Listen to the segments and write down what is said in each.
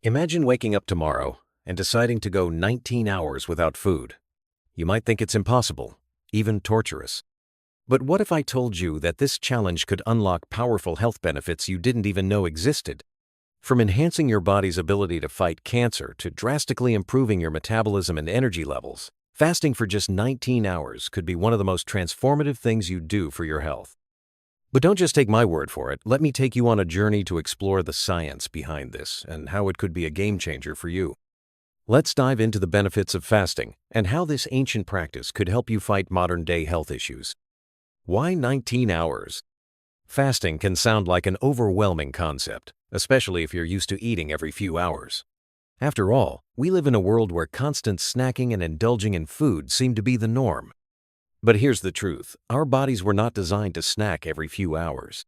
Imagine waking up tomorrow and deciding to go 19 hours without food. You might think it's impossible, even torturous. But what if I told you that this challenge could unlock powerful health benefits you didn't even know existed? From enhancing your body's ability to fight cancer to drastically improving your metabolism and energy levels, fasting for just 19 hours could be one of the most transformative things you do for your health. But don't just take my word for it. Let me take you on a journey to explore the science behind this and how it could be a game changer for you. Let's dive into the benefits of fasting and how this ancient practice could help you fight modern-day health issues. Why 19 hours? Fasting can sound like an overwhelming concept, especially if you're used to eating every few hours. After all, we live in a world where constant snacking and indulging in food seem to be the norm. But here's the truth, our bodies were not designed to snack every few hours.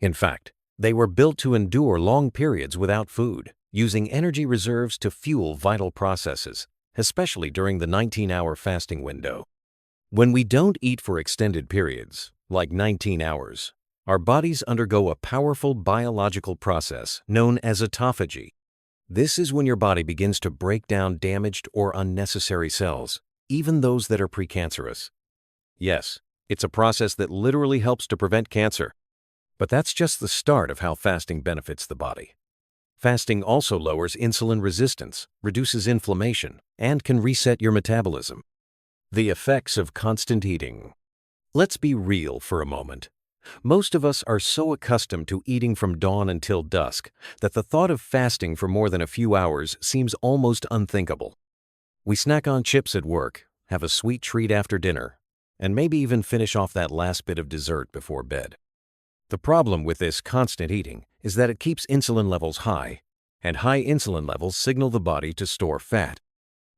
In fact, they were built to endure long periods without food, using energy reserves to fuel vital processes, especially during the 19-hour fasting window. When we don't eat for extended periods, like 19 hours, our bodies undergo a powerful biological process known as autophagy. This is when your body begins to break down damaged or unnecessary cells, even those that are precancerous. Yes, it's a process that literally helps to prevent cancer. But that's just the start of how fasting benefits the body. Fasting also lowers insulin resistance, reduces inflammation, and can reset your metabolism. The effects of constant eating. Let's be real for a moment. Most of us are so accustomed to eating from dawn until dusk that the thought of fasting for more than a few hours seems almost unthinkable. We snack on chips at work, have a sweet treat after dinner, and maybe even finish off that last bit of dessert before bed. The problem with this constant eating is that it keeps insulin levels high, and high insulin levels signal the body to store fat.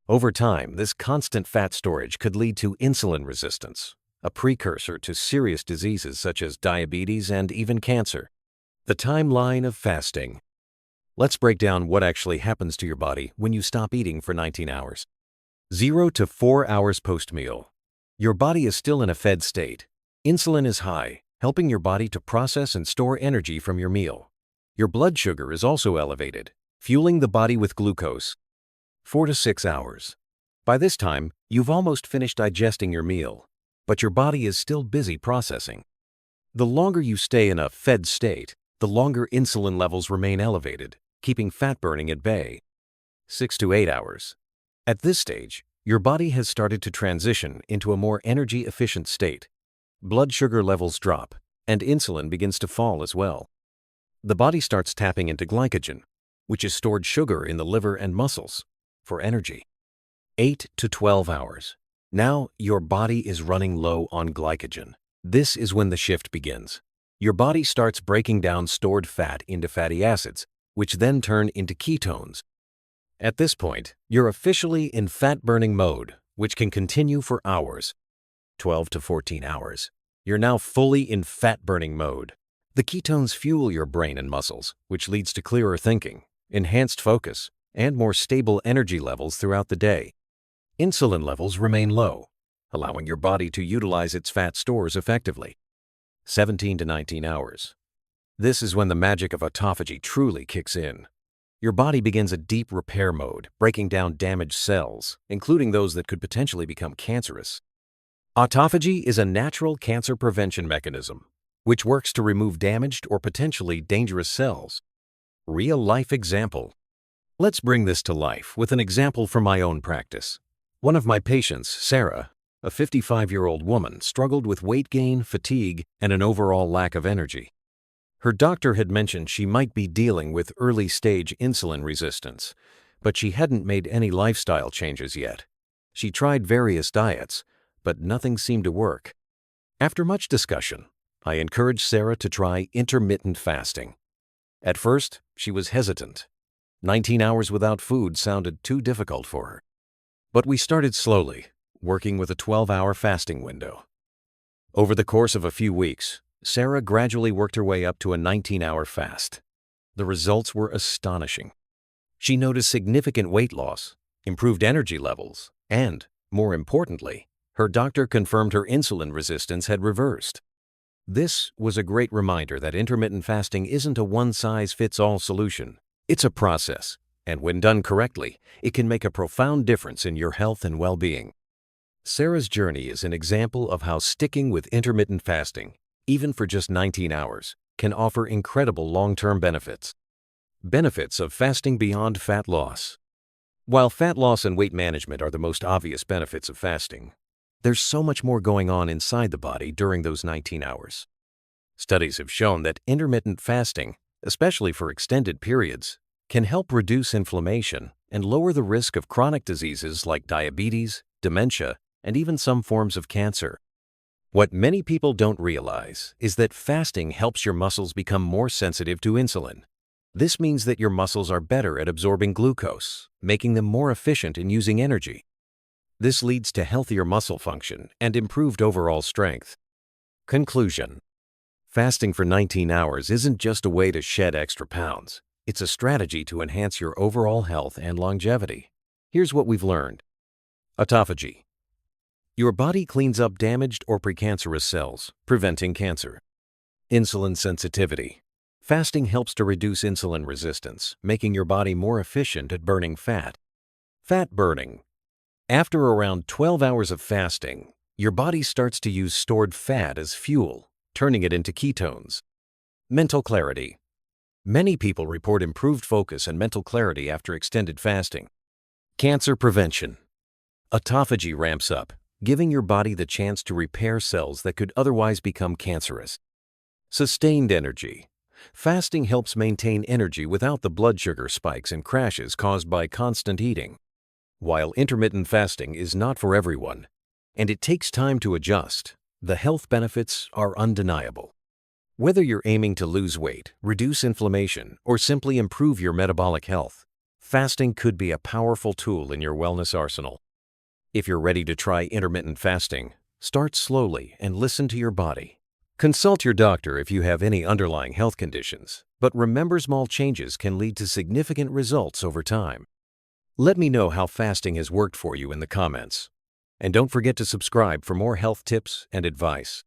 Over time, this constant fat storage could lead to insulin resistance, a precursor to serious diseases such as diabetes and even cancer. The timeline of fasting. Let's break down what actually happens to your body when you stop eating for 19 hours. 0 to 4 hours post-meal. Your body is still in a fed state. Insulin is high, helping your body to process and store energy from your meal. Your blood sugar is also elevated, fueling the body with glucose. 4 to 6 hours. By this time, you've almost finished digesting your meal, but your body is still busy processing. The longer you stay in a fed state, the longer insulin levels remain elevated, keeping fat burning at bay. 6 to 8 hours. At this stage, your body has started to transition into a more energy-efficient state. Blood sugar levels drop, and insulin begins to fall as well. The body starts tapping into glycogen, which is stored sugar in the liver and muscles, for energy. 8 to 12 hours. Now, your body is running low on glycogen. This is when the shift begins. Your body starts breaking down stored fat into fatty acids, which then turn into ketones. At this point, you're officially in fat-burning mode, which can continue for hours. 12 to 14 hours. You're now fully in fat-burning mode. The ketones fuel your brain and muscles, which leads to clearer thinking, enhanced focus, and more stable energy levels throughout the day. Insulin levels remain low, allowing your body to utilize its fat stores effectively. 17 to 19 hours. This is when the magic of autophagy truly kicks in. Your body begins a deep repair mode, breaking down damaged cells, including those that could potentially become cancerous. Autophagy is a natural cancer prevention mechanism, which works to remove damaged or potentially dangerous cells. Real-life example. Let's bring this to life with an example from my own practice. One of my patients, Sarah, a 55-year-old woman, struggled with weight gain, fatigue, and an overall lack of energy. Her doctor had mentioned she might be dealing with early-stage insulin resistance, but she hadn't made any lifestyle changes yet. She tried various diets, but nothing seemed to work. After much discussion, I encouraged Sarah to try intermittent fasting. At first, she was hesitant. 19 hours without food sounded too difficult for her. But we started slowly, working with a 12-hour fasting window. Over the course of a few weeks, Sarah gradually worked her way up to a 19-hour fast. The results were astonishing. She noticed significant weight loss, improved energy levels, and, more importantly, her doctor confirmed her insulin resistance had reversed. This was a great reminder that intermittent fasting isn't a one-size-fits-all solution. It's a process, And when done correctly, it can make a profound difference in your health and well-being. Sarah's journey is an example of how sticking with intermittent fasting, even for just 19 hours, can offer incredible long-term benefits. Benefits of fasting beyond fat loss. While fat loss and weight management are the most obvious benefits of fasting, there's so much more going on inside the body during those 19 hours. Studies have shown that intermittent fasting, especially for extended periods, can help reduce inflammation and lower the risk of chronic diseases like diabetes, dementia, and even some forms of cancer. What many people don't realize is that fasting helps your muscles become more sensitive to insulin. This means that your muscles are better at absorbing glucose, making them more efficient in using energy. This leads to healthier muscle function and improved overall strength. Conclusion: fasting for 19 hours isn't just a way to shed extra pounds. It's a strategy to enhance your overall health and longevity. Here's what we've learned. Autophagy. Your body cleans up damaged or precancerous cells, preventing cancer. Insulin sensitivity. Fasting helps to reduce insulin resistance, making your body more efficient at burning fat. Fat burning. After around 12 hours of fasting, your body starts to use stored fat as fuel, turning it into ketones. Mental clarity. Many people report improved focus and mental clarity after extended fasting. Cancer prevention. Autophagy ramps up, giving your body the chance to repair cells that could otherwise become cancerous. Sustained energy. Fasting helps maintain energy without the blood sugar spikes and crashes caused by constant eating. While intermittent fasting is not for everyone, and it takes time to adjust, the health benefits are undeniable. Whether you're aiming to lose weight, reduce inflammation, or simply improve your metabolic health, fasting could be a powerful tool in your wellness arsenal. If you're ready to try intermittent fasting, start slowly and listen to your body. Consult your doctor if you have any underlying health conditions, but remember, small changes can lead to significant results over time. Let me know how fasting has worked for you in the comments. And don't forget to subscribe for more health tips and advice.